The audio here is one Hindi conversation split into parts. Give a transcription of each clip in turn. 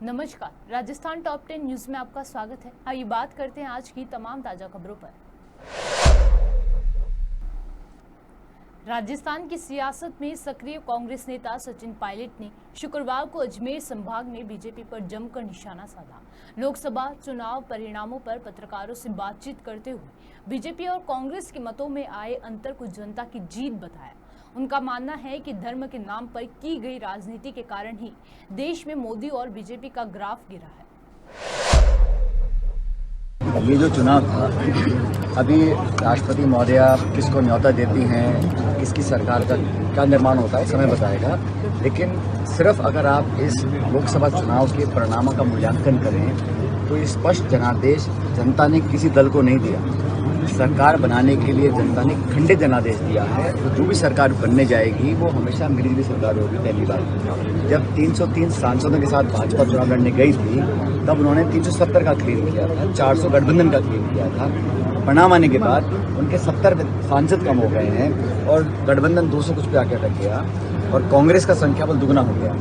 नमस्कार, राजस्थान टॉप 10 न्यूज में आपका स्वागत है। आइए बात करते हैं आज की तमाम ताजा खबरों पर। राजस्थान की सियासत में सक्रिय कांग्रेस नेता सचिन पायलट ने शुक्रवार को अजमेर संभाग में बीजेपी पर जमकर निशाना साधा। लोकसभा चुनाव परिणामों पर पत्रकारों से बातचीत करते हुए बीजेपी और कांग्रेस के मतों में आए अंतर को जनता की जीत बताया। उनका मानना है कि धर्म के नाम पर की गई राजनीति के कारण ही देश में मोदी और बीजेपी का ग्राफ गिरा है। ये जो चुनाव था, अभी राष्ट्रपति महोदया किसको न्योता देती हैं, किसकी सरकार का क्या निर्माण होता है, समय बताएगा। लेकिन सिर्फ अगर आप इस लोकसभा चुनाव के परिणामों का मूल्यांकन करें तो स्पष्ट जनादेश जनता ने किसी दल को नहीं दिया। सरकार बनाने के लिए जनता ने खंडित जनादेश दिया है। तो जो भी सरकार बनने जाएगी वो हमेशा मिली सरकार होगी। पहली बार जब 303 सांसदों के साथ भाजपा चुनाव लड़ने गई थी तब उन्होंने 370 का क्लेम किया था, 400 गठबंधन का क्लेम किया था। परिणाम आने के बाद उनके 70 सांसद कम हो गए हैं और गठबंधन 200 कुछ पे आकर रख गया और कांग्रेस का संख्या बल दुगना हो गया।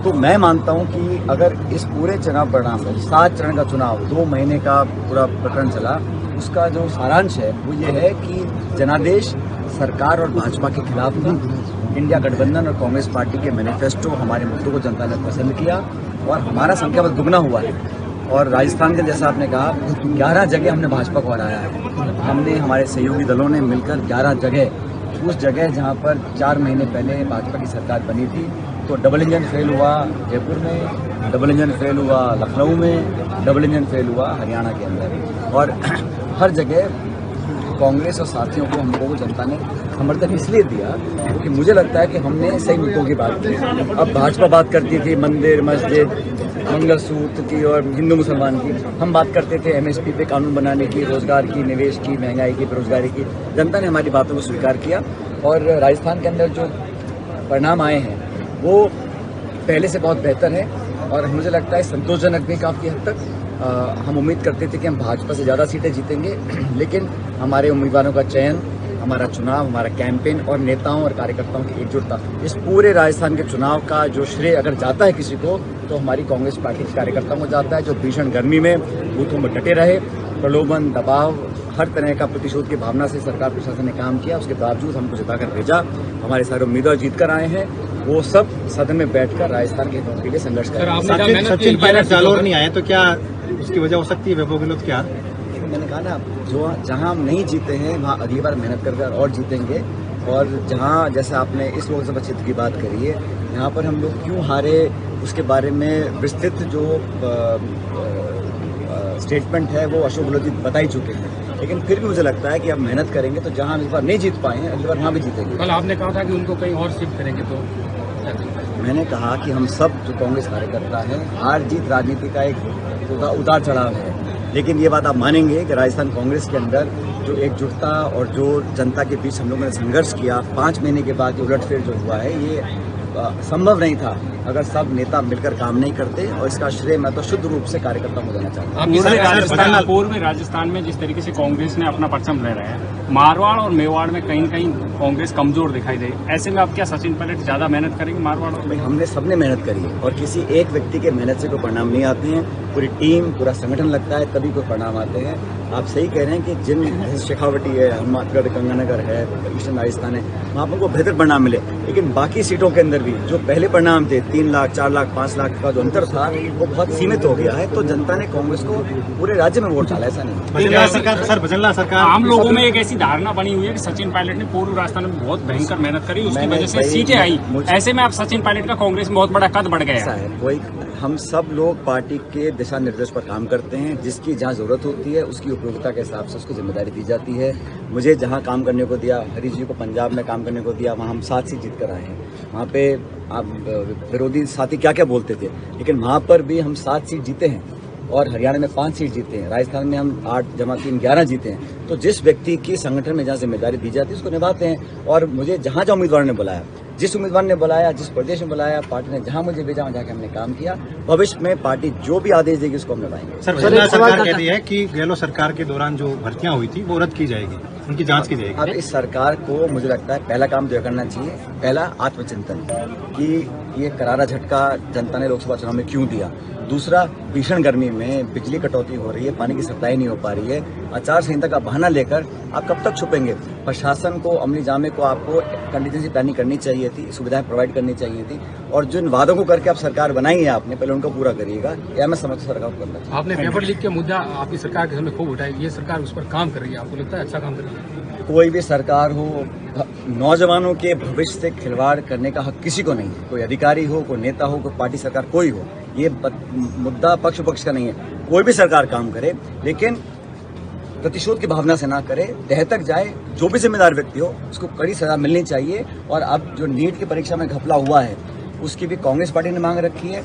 तो मैं मानता हूं कि अगर इस पूरे चुनाव परिणाम में 7 चरण का चुनाव 2 महीने का पूरा प्रकरण चला, उसका जो सारांश है वो ये है कि जनादेश सरकार और भाजपा के खिलाफ था। इंडिया गठबंधन और कांग्रेस पार्टी के मैनिफेस्टो हमारे मुद्दों को जनता ने पसंद किया और हमारा संख्या बल दुगना हुआ है। और राजस्थान के जैसा आपने कहा 11 जगह हमने भाजपा को हराया है। हमने हमारे सहयोगी दलों ने मिलकर 11 जगह, उस जगह जहां पर 4 महीने पहले भाजपा की सरकार बनी थी तो डबल इंजन फेल हुआ जयपुर में, डबल इंजन फेल हुआ लखनऊ में, डबल इंजन फेल हुआ हरियाणा के अंदर। और हर जगह कांग्रेस और साथियों को हमको जनता ने समर्थन इसलिए दिया क्योंकि मुझे लगता है कि हमने सही मुद्दों की बात की। अब भाजपा बात करती थी मंदिर मस्जिद मंगलसूत्र की और हिंदू मुसलमान की, हम बात करते थे एमएसपी पे कानून बनाने की, रोजगार की, निवेश की, महंगाई की, बेरोजगारी की। जनता ने हमारी बातों को स्वीकार किया और राजस्थान के अंदर जो परिणाम आए हैं वो पहले से बहुत बेहतर है और मुझे लगता है संतोषजनक भी काफ़ी हद तक। हम उम्मीद करते थे कि हम भाजपा से ज़्यादा सीटें जीतेंगे, लेकिन हमारे उम्मीदवारों का चयन, हमारा चुनाव, हमारा कैंपेन और नेताओं और कार्यकर्ताओं की एकजुटता, इस पूरे राजस्थान के चुनाव का जो श्रेय अगर जाता है किसी को तो हमारी कांग्रेस पार्टी के कार्यकर्ताओं को जाता है, जो भीषण गर्मी में बूथों में डटे रहे, प्रलोभन दबाव हर तरह का प्रतिशोध की भावना से सरकार प्रशासन ने काम किया। उसके बावजूद हमको जिताकर भेजा। हमारे सारे उम्मीदवार जीत कर आए हैं, वो सब सदन में बैठकर राजस्थान के हितों के लिए संघर्ष कर रहे हैं। सचिन पायलट जालौर नहीं आए तो क्या उसकी वजह हो सकती है वैभव गहलोत क्या? मैंने कहा ना, जो जहां हम नहीं जीते हैं वहां अगली बार मेहनत कर और जीतेंगे। और जहां जैसे आपने इस लोकसभा क्षेत्र की बात करी है, यहाँ पर हम लोग क्यों हारे उसके बारे में विस्तृत जो स्टेटमेंट है वो अशोक गहलोत जी बता ही चुके हैं। लेकिन फिर भी मुझे लगता है कि अब मेहनत करेंगे तो जहां हम इस बार नहीं जीत पाए हैं अगली बार वहां भी जीतेंगे। कल आपने कहा था कि उनको कहीं और शिफ्ट करेंगे, तो मैंने कहा कि हम सब जो कांग्रेस कार्यकर्ता हैं, हार जीत राजनीति का एक उतार चढ़ाव है, लेकिन ये बात आप मानेंगे कि राजस्थान कांग्रेस के अंदर जो एकजुटता और जो जनता के बीच हम लोगों ने संघर्ष किया 5 महीने के बाद जो उलटफेर जो हुआ है ये संभव नहीं था अगर सब नेता मिलकर काम नहीं करते। और इसका श्रेय मैं तो शुद्ध रूप से कार्यकर्ताओं को देना चाहता हूँ। पूर्व में राजस्थान में जिस तरीके से कांग्रेस ने अपना परचम ले रहा है, मारवाड़ और मेवाड़ में कहीं कहीं कांग्रेस कमजोर दिखाई दे, ऐसे में आप क्या सचिन पायलट ज्यादा मेहनत करेंगे मारवाड़ और? हमने सबने मेहनत करी है और किसी एक व्यक्ति के मेहनत से कोई परिणाम नहीं आते हैं। पूरी टीम पूरा संगठन लगता है तभी कोई परिणाम आते हैं। आप सही कह रहे हैं कि जिन शेखावटी है, हनुमानगढ़, गंगानगर है, ईस्टर्न राजस्थान है, वहाँ पर बेहतर परिणाम मिले। लेकिन बाकी सीटों के अंदर भी जो पहले परिणाम थे 3 लाख 4 लाख 5 लाख का जो अंतर था वो बहुत सीमित हो गया है। तो जनता ने कांग्रेस को पूरे राज्य में वोट डाला, ऐसा नहीं। सरकार आम लोगों में एक ऐसी धारणा बनी हुई है कि सचिन पायलट ने पूर्व राजस्थान में बहुत भयंकर मेहनत करी, उसकी वजह से सीटें आई। ऐसे में आप सचिन पायलट का कांग्रेस में बहुत बड़ा कद बढ़ गया है। कोई हम सब लोग पार्टी के दिशा निर्देश पर काम करते हैं। जिसकी जहाँ जरूरत होती है उसकी उपयोगिता के हिसाब से उसको जिम्मेदारी दी जाती है। मुझे जहाँ काम करने को दिया, हरीश जी को पंजाब में काम करने को दिया, वहाँ हम 7 सीट जीत कर आए हैं। वहाँ पे आप विरोधी साथी क्या क्या बोलते थे, लेकिन वहाँ पर भी हम 7 सीट जीते हैं और हरियाणा में 5 सीट जीते हैं। राजस्थान में हम 8 जमा 3 11 जीते हैं। तो जिस व्यक्ति की संगठन में जहाँ जिम्मेदारी दी जाती है उसको निभाते हैं। और मुझे जहाँ जहाँ उम्मीदवारों ने बुलाया जिस उम्मीदवार ने बुलाया, जिस प्रदेश में बुलाया, पार्टी ने जहां मुझे भेजा वहां जाके हमने काम किया। भविष्य में पार्टी जो भी आदेश देगी उसको हम निभाएंगे। सर, सरकार कहती है कि गहलोत सरकार के दौरान जो भर्तियां हुई थी वो रद्द की जाएगी, उनकी जांच की जाएगी। अब इस सरकार को मुझे लगता है पहला काम जो करना चाहिए, पहला आत्मचिंतन कि ये करारा झटका जनता ने लोकसभा चुनाव में क्यों दिया। दूसरा, भीषण गर्मी में बिजली कटौती हो रही है, पानी की सप्लाई नहीं हो पा रही है, आचार संहिता का बहाना लेकर आप कब तक छुपेंगे। प्रशासन को, अमली जामे को आपको कंटीजेंसी प्लानिंग करनी चाहिए थी, सुविधाएं प्रोवाइड करनी चाहिए थी, और जिन वादों को करके आप सरकार बनाई है आपने, पहले उनको पूरा करिएगा। या मैं समझता सरकार को करना चाहिए। आपने पेपर लीक के मुद्दा आपकी सरकार के समय खूब उठाया, ये सरकार उस पर काम कर रही है, आपको लगता है अच्छा काम कर रही है? कोई भी सरकार हो, नौजवानों के भविष्य से खिलवाड़ करने का हक किसी को नहीं है। कोई अधिकारी हो, कोई नेता हो, कोई पार्टी सरकार कोई हो, ये मुद्दा पक्ष पक्ष का नहीं है। कोई भी सरकार काम करे, लेकिन प्रतिशोध की भावना से ना करे, तह तक जाए। जो भी जिम्मेदार व्यक्ति हो उसको कड़ी सजा मिलनी चाहिए। और अब जो नीट की परीक्षा में घपला हुआ है उसकी भी कांग्रेस पार्टी ने मांग रखी है।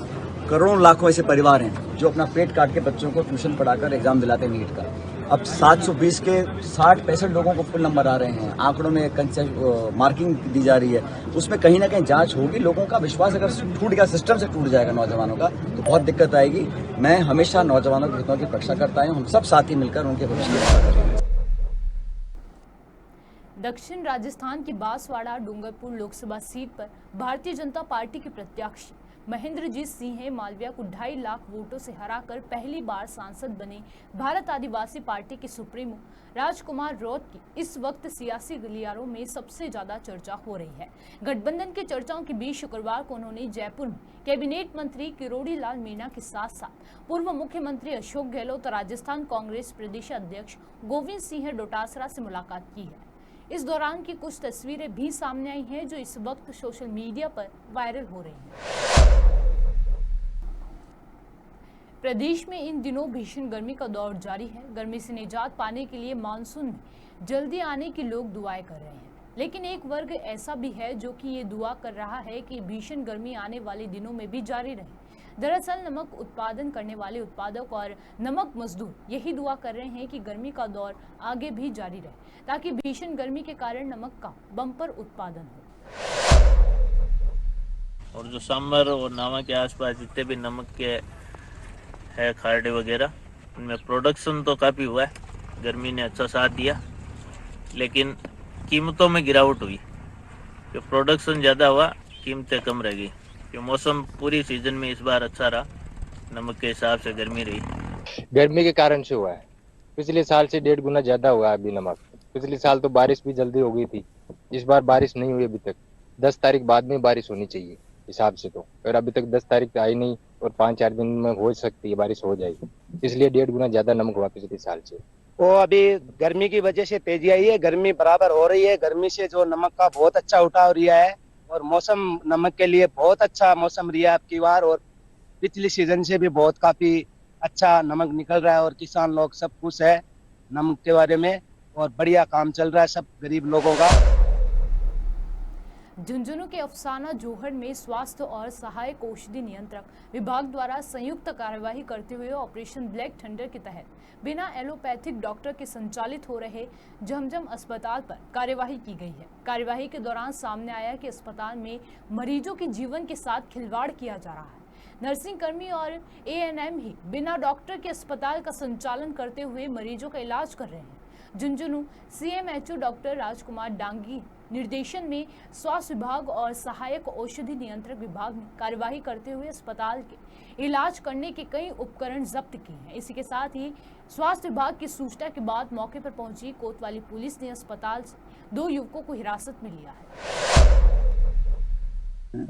करोड़ों लाखों ऐसे परिवार हैं जो अपना पेट काट के बच्चों को ट्यूशन पढ़ाकर एग्जाम दिलाते हैं नीट का। अब 720 के 60-65 लोगों को फुल नंबर आ रहे हैं। आंकड़ों में मार्किंग दी जा रही है, उसमें कहीं ना कहीं जांच होगी। लोगों का विश्वास अगर टूट गया, सिस्टम से टूट जाएगा नौजवानों का, तो बहुत दिक्कत आएगी। मैं हमेशा नौजवानों के हितों की रक्षा करता हूं। हम सब साथी मिलकर उनके भविष्य की रक्षा करेंगे। दक्षिण राजस्थान की बांसवाड़ा डूंगरपुर लोकसभा सीट पर भारतीय जनता पार्टी के प्रत्याशी महेंद्रजीत सिंह मालविया को 2.5 लाख वोटों से हराकर पहली बार सांसद बने भारत आदिवासी पार्टी के सुप्रीमो राजकुमार रौत की इस वक्त सियासी गलियारों में सबसे ज्यादा चर्चा हो रही है। गठबंधन की चर्चाओं के बीच शुक्रवार को उन्होंने जयपुर में कैबिनेट मंत्री किरोड़ी लाल मीणा के साथ साथ पूर्व मुख्यमंत्री अशोक गहलोत और राजस्थान कांग्रेस प्रदेश अध्यक्ष गोविंद सिंह डोटासरा से मुलाकात की है। इस दौरान की कुछ तस्वीरें भी सामने आई हैं जो इस वक्त सोशल मीडिया पर वायरल हो रही हैं। प्रदेश में इन दिनों भीषण गर्मी का दौर जारी है। गर्मी से निजात पाने के लिए मानसून में जल्दी आने की लोग दुआएं कर रहे हैं, लेकिन एक वर्ग ऐसा भी है जो कि ये दुआ कर रहा है कि भीषण गर्मी आने वाले दिनों में भी जारी रहे। दरअसल नमक उत्पादन करने वाले उत्पादक और नमक मजदूर यही दुआ कर रहे हैं कि गर्मी का दौर आगे भी जारी रहे, ताकि भीषण गर्मी के कारण नमक का बम्पर उत्पादन हो। और जो समर और नावा के आसपास जितने भी नमक के है खाड़े वगैरह, उनमें प्रोडक्शन तो काफ़ी हुआ है, गर्मी ने अच्छा साथ दिया, लेकिन कीमतों में गिरावट हुई। जो प्रोडक्शन ज़्यादा हुआ, कीमतें कम रह गई। जो मौसम पूरी सीजन में इस बार अच्छा रहा, नमक के हिसाब से गर्मी रही। गर्मी के कारण से हुआ है। पिछले साल से 1.5 गुना ज्यादा हुआ है अभी नमक। पिछले साल तो बारिश भी जल्दी हो गई थी, इस बार बारिश नहीं हुई अभी तक। 10 तारीख बाद में बारिश होनी चाहिए हिसाब से तो, और अभी तक 10 तारीख आई नहीं, और 5-4 दिन में हो सकती है बारिश हो जाएगी, इसलिए 1.5 गुना ज्यादा नमक हुआ पिछले साल से। वो अभी गर्मी की वजह से तेजी आई है, गर्मी बराबर हो रही है। गर्मी से जो नमक का बहुत अच्छा उठाव रिया है, और मौसम नमक के लिए बहुत अच्छा मौसम रिया आपकी बार, और पिछली सीजन से भी बहुत काफी अच्छा नमक निकल रहा है, और किसान लोग सब खुश है नमक के बारे में, और बढ़िया काम चल रहा है सब गरीब लोगों का। झुंझुनू के अफसाना जोहड़ में स्वास्थ्य और सहायक औषधि नियंत्रक विभाग द्वारा संयुक्त कार्यवाही करते हुए ऑपरेशन ब्लैक थंडर के तहत बिना एलोपैथिक डॉक्टर के संचालित हो रहे झमझम अस्पताल पर कार्यवाही की गई है। कार्यवाही के दौरान सामने आया कि अस्पताल में मरीजों के जीवन के साथ खिलवाड़ किया जा रहा है। नर्सिंग कर्मी और एएनएम ही बिना डॉक्टर के अस्पताल का संचालन करते हुए मरीजों का इलाज कर रहे हैं। झुंझुनू सीएमएचओ डॉक्टर राजकुमार डांगी निर्देशन में स्वास्थ्य विभाग और सहायक औषधि नियंत्रक विभाग ने कार्यवाही करते हुए अस्पताल के इलाज करने के कई उपकरण जब्त किए हैं। इसी के साथ ही स्वास्थ्य विभाग की सूचना के बाद मौके पर पहुंची कोतवाली पुलिस ने अस्पताल से 2 युवकों को हिरासत में लिया है।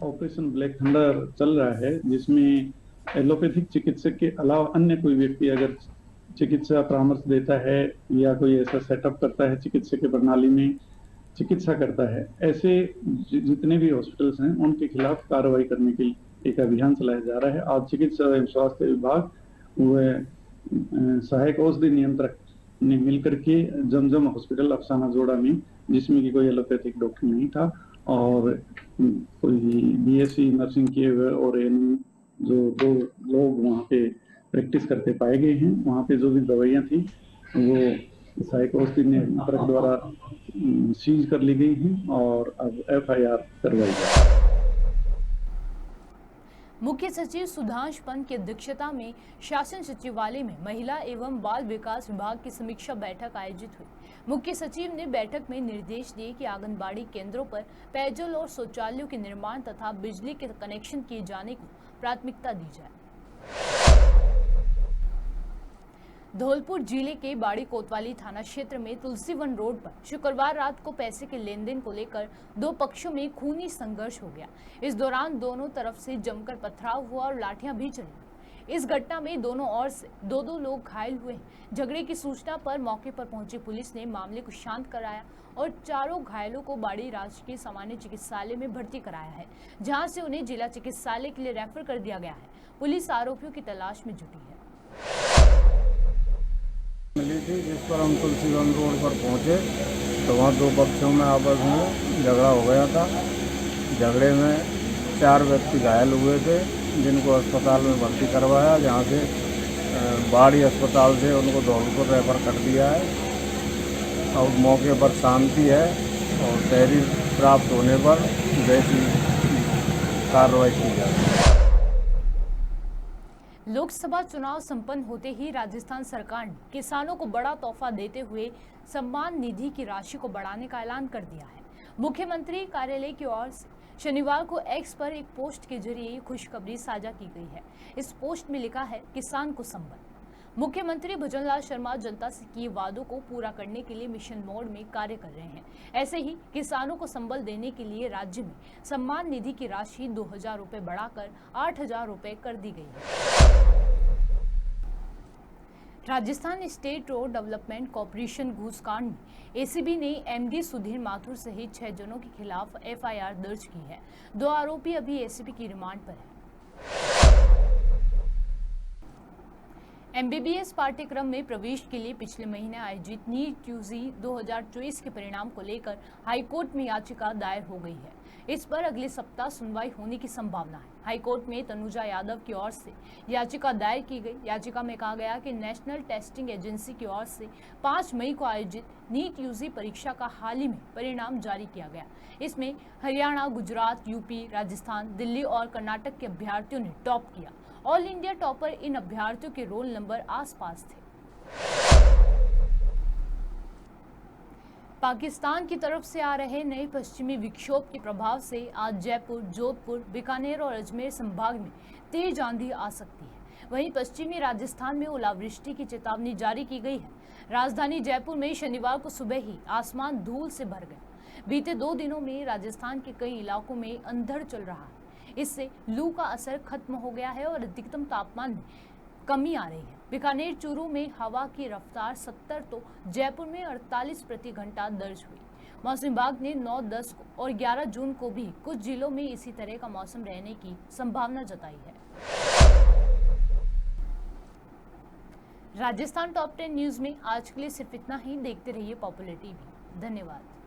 ऑपरेशन ब्लैक थंडर चल रहा है, जिसमें एलोपैथिक चिकित्सक के अलावा अन्य कोई व्यक्ति अगर चिकित्सा परामर्श देता है या कोई ऐसा सेटअप करता है चिकित्सा की प्रणाली में चिकित्सा करता है, ऐसे जितने भी हॉस्पिटल्स हैं उनके खिलाफ कार्रवाई करने के लिए एक अभियान चलाया जा रहा है। आज चिकित्सा एवं स्वास्थ्य विभाग व सहायक औषधि नियंत्रक ने मिलकर के जमजम हॉस्पिटल अफसाना जोड़ा में, जिसमें कि कोई एलोपैथिक डॉक्टर नहीं था और कोई बीएससी नर्सिंग किए हुए और जो 2 लोग वहाँ पे प्रैक्टिस करते पाए गए हैं, वहाँ पे जो भी दवाइयाँ थी वो सहायक औषधि नियंत्रक द्वारा सीज कर ली गई हैं और अब FIR करवाई जाए। मुख्य सचिव सुधांशु पंत की अध्यक्षता में शासन सचिवालय में महिला एवं बाल विकास विभाग की समीक्षा बैठक आयोजित हुई। मुख्य सचिव ने बैठक में निर्देश दिए कि आंगनबाड़ी केंद्रों पर पेयजल और शौचालयों के निर्माण तथा बिजली के कनेक्शन किए जाने को प्राथमिकता दी जाए। धौलपुर जिले के बाड़ी कोतवाली थाना क्षेत्र में तुलसीवन रोड पर शुक्रवार रात को पैसे के लेन देन को लेकर दो पक्षों में खूनी संघर्ष हो गया। इस दौरान दोनों तरफ से जमकर पथराव हुआ और लाठियां भी चली। इस घटना में दोनों ओर से दो लोग घायल हुए हैं। झगड़े की सूचना पर मौके पर पहुंची पुलिस ने मामले को शांत कराया और चारों घायलों को बाड़ी राजकीय सामान्य चिकित्सालय में भर्ती कराया है, जहां से उन्हें जिला चिकित्सालय के लिए रेफर कर दिया गया है। पुलिस आरोपियों की तलाश में जुटी है। मिली थी जिस पर हम तुलसीगंज रोड पर पहुंचे तो वहाँ दो पक्षों में आपस में झगड़ा हो गया था। झगड़े में 4 व्यक्ति घायल हुए थे, जिनको अस्पताल में भर्ती करवाया, जहाँ से बाड़ी अस्पताल से उनको धौलपुर रेफर कर दिया है। और मौके पर शांति है और तहरीर प्राप्त होने पर वैसी कार्रवाई की जाए। लोकसभा चुनाव संपन्न होते ही राजस्थान सरकार ने किसानों को बड़ा तोहफा देते हुए सम्मान निधि की राशि को बढ़ाने का ऐलान कर दिया है। मुख्यमंत्री कार्यालय की ओर से शनिवार को एक्स पर एक पोस्ट के जरिए खुशखबरी साझा की गई है। इस पोस्ट में लिखा है, किसान को संबल। मुख्यमंत्री भजनलाल शर्मा जनता से किए वादों को पूरा करने के लिए मिशन मोड में कार्य कर रहे हैं। ऐसे ही किसानों को संबल देने के लिए राज्य में सम्मान निधि की राशि 2000 रुपए बढ़ाकर 8000 रुपए कर दी गई है। Rajasthan state road development corporation घूसकांड में एसीबी ने एमडी सुधीर माथुर सहित 6 जनों के खिलाफ FIR दर्ज की है। 2 आरोपी अभी एसीबी की रिमांड पर है। MBBS पाठ्यक्रम में प्रवेश के लिए पिछले महीने आयोजित नीट यूजी 2024 के परिणाम को लेकर हाईकोर्ट में याचिका दायर हो गई है। इस पर अगले सप्ताह सुनवाई होने की संभावना है। हाईकोर्ट में तनुजा यादव की ओर से याचिका दायर की गई। याचिका में कहा गया कि नेशनल टेस्टिंग एजेंसी की ओर से 5 मई को आयोजित नीट यूजी परीक्षा का हाल ही में परिणाम जारी किया गया। इसमें हरियाणा, गुजरात, यूपी, राजस्थान, दिल्ली और कर्नाटक के अभ्यर्थियों ने टॉप किया। ऑल इंडिया टॉपर इन अभ्यर्थियों के रोल नंबर आसपास थे। पाकिस्तान की तरफ से आ रहे नए पश्चिमी विक्षोभ के प्रभाव से आज जयपुर, जोधपुर, बीकानेर और अजमेर संभाग में तेज आंधी आ सकती है। वहीं पश्चिमी राजस्थान में ओलावृष्टि की चेतावनी जारी की गई है। राजधानी जयपुर में शनिवार को सुबह ही आसमान धूल से भर गया। बीते 2 दिनों में राजस्थान के कई इलाकों में अंधड़ चल रहा है। इससे लू का असर खत्म हो गया है और अधिकतम तापमान में कमी आ रही है। बीकानेर, चूरू में हवा की रफ्तार 70 तो जयपुर में 48 प्रति घंटा दर्ज हुई। मौसम विभाग ने 9, 10 और 11 जून को भी कुछ जिलों में इसी तरह का मौसम रहने की संभावना जताई है। राजस्थान टॉप 10 न्यूज में आज के लिए सिर्फ इतना ही। देखते रहिए पॉपुलर टीवी। धन्यवाद।